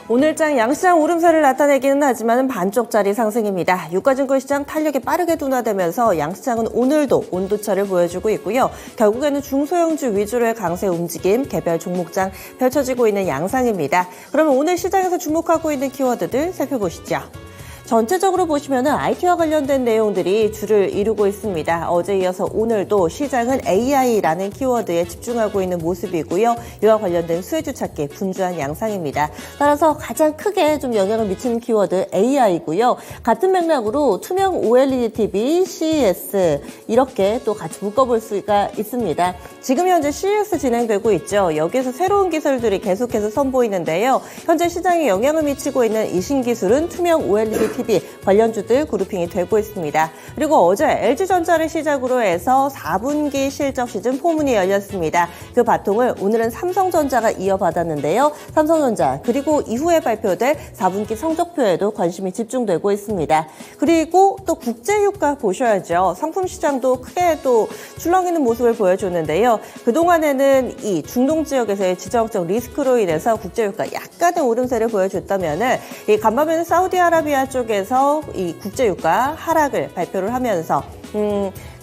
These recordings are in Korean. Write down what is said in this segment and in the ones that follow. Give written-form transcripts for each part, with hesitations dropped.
오늘장 양시장 오름세를 나타내기는 하지만 반쪽짜리 상승입니다. 유가증권 시장 탄력이 빠르게 둔화되면서 양시장은 오늘도 온도차를 보여주고 있고요. 결국에는 중소형주 위주로의 강세 움직임, 개별 종목장 펼쳐지고 있는 양상입니다. 그러면 오늘 시장에서 주목하고 있는 키워드들 살펴보시죠. 전체적으로 보시면은 IT와 관련된 내용들이 주를 이루고 있습니다. 어제 이어서 오늘도 시장은 AI라는 키워드에 집중하고 있는 모습이고요. 이와 관련된 수혜주 찾기 분주한 양상입니다. 따라서 가장 크게 좀 영향을 미치는 키워드 AI고요. 같은 맥락으로 투명 OLED TV, CES 이렇게 또 같이 묶어볼 수가 있습니다. 지금 현재 CES 진행되고 있죠. 여기에서 새로운 기술들이 계속해서 선보이는데요. 현재 시장에 영향을 미치고 있는 이 신기술은 투명 OLED TV 관련주들 그룹핑이 되고 있습니다. 그리고 어제 LG전자를 시작으로 해서 4분기 실적 시즌 포문이 열렸습니다. 그 바통을 오늘은 삼성전자가 이어받았는데요. 삼성전자 그리고 이후에 발표될 4분기 성적표에도 관심이 집중되고 있습니다. 그리고 또 국제유가 보셔야죠. 상품 시장도 크게 또 출렁이는 모습을 보여줬는데요. 그동안에는 이 중동 지역에서의 지정학적 리스크로 인해서 국제유가 약간의 오름세를 보여줬다면은 이 간밤에는 사우디아라비아 쪽에서 이 국제유가 하락을 발표를 하면서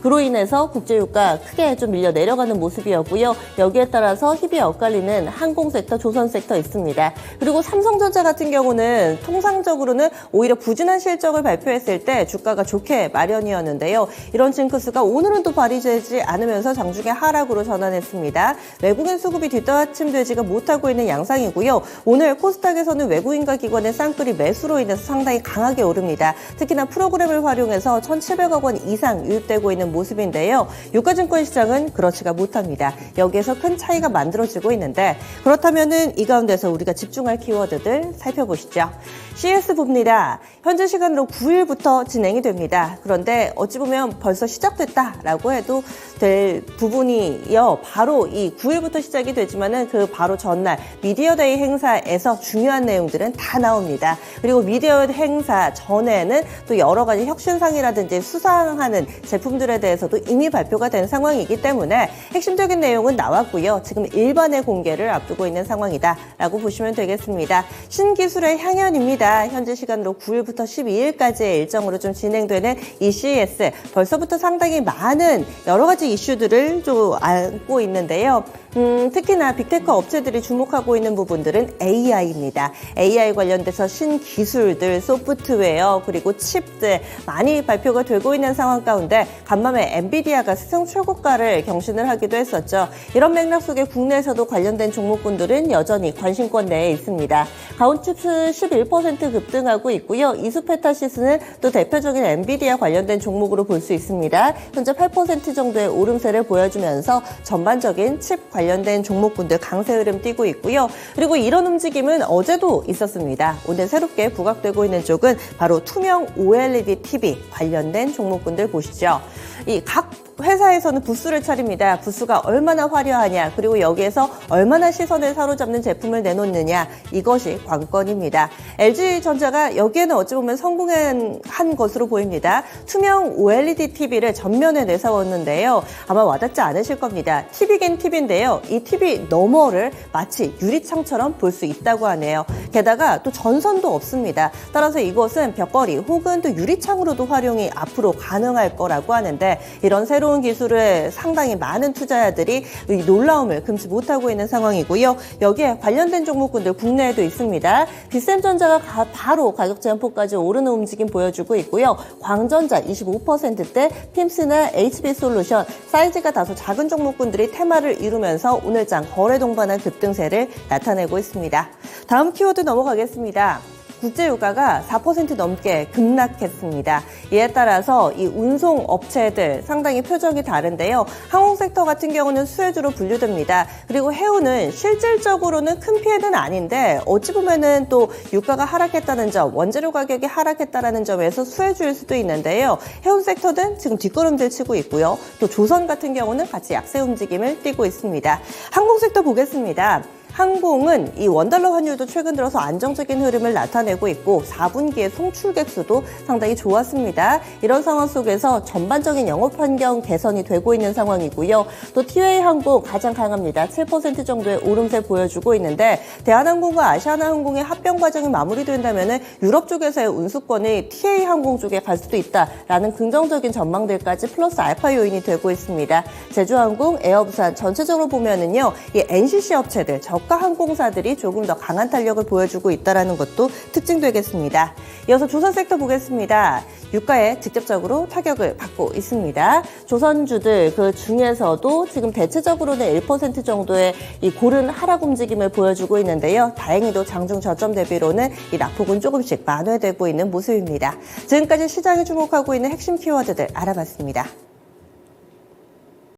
그로 인해서 국제유가 크게 좀 밀려 내려가는 모습이었고요. 여기에 따라서 힙이 엇갈리는 항공섹터, 조선섹터 있습니다. 그리고 삼성전자 같은 경우는 통상적으로는 오히려 부진한 실적을 발표했을 때 주가가 좋게 마련이었는데요. 이런 징크스가 오늘은 또 발휘되지 않으면서 장중에 하락으로 전환했습니다. 외국인 수급이 뒷받침되지가 못하고 있는 양상이고요. 오늘 코스닥에서는 외국인과 기관의 쌍끌이 매수로 인해서 상당히 강하게 오릅니다. 특히나 프로그램을 활용해서 1,700억 원 이상 유입되고 있는 모습인데요. 유가증권 시장은 그렇지가 못합니다. 여기에서 큰 차이가 만들어지고 있는데 그렇다면은 이 가운데서 우리가 집중할 키워드들 살펴보시죠. CES 봅니다. 현재 시간으로 9일부터 진행이 됩니다. 그런데 어찌 보면 벌써 시작됐다라고 해도 될 부분이요. 바로 이 9일부터 시작이 되지만은 그 바로 전날 미디어데이 행사에서 중요한 내용들은 다 나옵니다. 그리고 미디어 행사 전에는 또 여러 가지 혁신상이라든지 수상하는 제품들에 대해서도 이미 발표가 된 상황이기 때문에 핵심적인 내용은 나왔고요. 지금 일반의 공개를 앞두고 있는 상황이다라고 보시면 되겠습니다. 신기술의 향연입니다. 현재 시간으로 9일부터 12일까지의 일정으로 좀 진행되는 이 CES 벌써부터 상당히 많은 여러 가지 이슈들을 좀 안고 있는데요. 특히나 빅테크 업체들이 주목하고 있는 부분들은 AI입니다. AI 관련돼서 신기술들, 소프트웨어, 그리고 칩들 많이 발표가 되고 있는 상황 가운데 간밤에 엔비디아가 시장 최고가를 경신을 하기도 했었죠. 이런 맥락 속에 국내에서도 관련된 종목군들은 여전히 관심권 내에 있습니다. 가온칩스 11% 급등하고 있고요. 이수페타시스는 또 대표적인 엔비디아 관련된 종목으로 볼 수 있습니다. 현재 8% 정도의 오름세를 보여주면서 전반적인 칩 관련된 종목군들 강세 흐름 띄고 있고요. 그리고 이런 움직임은 어제도 있었습니다. 오늘 새롭게 부각되고 있는 쪽은 바로 투명 OLED TV 관련된 종목군들 보시죠. 이 각 회사에서는 부스를 차립니다. 부스가 얼마나 화려하냐, 그리고 여기에서 얼마나 시선을 사로잡는 제품을 내놓느냐, 이것이 관건입니다. LG전자가 여기에는 어찌 보면 성공한 것으로 보입니다. 투명 OLED TV를 전면에 내세웠는데요. 아마 와닿지 않으실 겁니다. TV긴 TV인데요. 이 TV 너머를 마치 유리창처럼 볼 수 있다고 하네요. 게다가 또 전선도 없습니다. 따라서 이것은 벽걸이 혹은 또 유리창으로도 활용이 앞으로 가능할 거라고 하는데 이런 새로운 기술에 상당히 많은 투자자들이 놀라움을 금치 못하고 있는 상황이고요. 여기에 관련된 종목군들 국내에도 있습니다. 빗셈전자가 바로 가격 제한폭까지 오르는 움직임 보여주고 있고요. 광전자 25%대, 핌스나 HB솔루션 사이즈가 다소 작은 종목군들이 테마를 이루면서 오늘장 거래 동반한 급등세를 나타내고 있습니다. 다음 키워드 넘어가겠습니다. 국제유가가 4% 넘게 급락했습니다. 이에 따라서 이 운송 업체들 상당히 표정이 다른데요. 항공섹터 같은 경우는 수혜주로 분류됩니다. 그리고 해운은 실질적으로는 큰 피해는 아닌데 어찌 보면은 또 유가가 하락했다는 점, 원재료 가격이 하락했다는 점에서 수혜주일 수도 있는데요. 해운 섹터는 지금 뒷걸음질 치고 있고요. 또 조선 같은 경우는 같이 약세 움직임을 띠고 있습니다. 항공섹터 보겠습니다. 항공은 이 원달러 환율도 최근 들어서 안정적인 흐름을 나타내고 있고 4분기의 송출객 수도 상당히 좋았습니다. 이런 상황 속에서 전반적인 영업 환경 개선이 되고 있는 상황이고요. 또 티웨이항공 가장 강합니다. 7% 정도의 오름세 보여주고 있는데 대한항공과 아시아나항공의 합병 과정이 마무리된다면 유럽 쪽에서의 운수권이 TA항공 쪽에 갈 수도 있다라는 긍정적인 전망들까지 플러스 알파 요인이 되고 있습니다. 제주항공, 에어부산 전체적으로 보면은요, 이 NCC 업체들, 저가 항공사들이 조금 더 강한 탄력을 보여주고 있다는 것도 특징되겠습니다. 이어서 조선 섹터 보겠습니다. 유가에 직접적으로 타격을 받고 있습니다. 조선주들 그 중에서도 지금 대체적으로는 1% 정도의 이 고른 하락 움직임을 보여주고 있는데요. 다행히도 장중 저점 대비로는 이 낙폭은 조금씩 만회되고 있는 모습입니다. 지금까지 시장이 주목하고 있는 핵심 키워드들 알아봤습니다.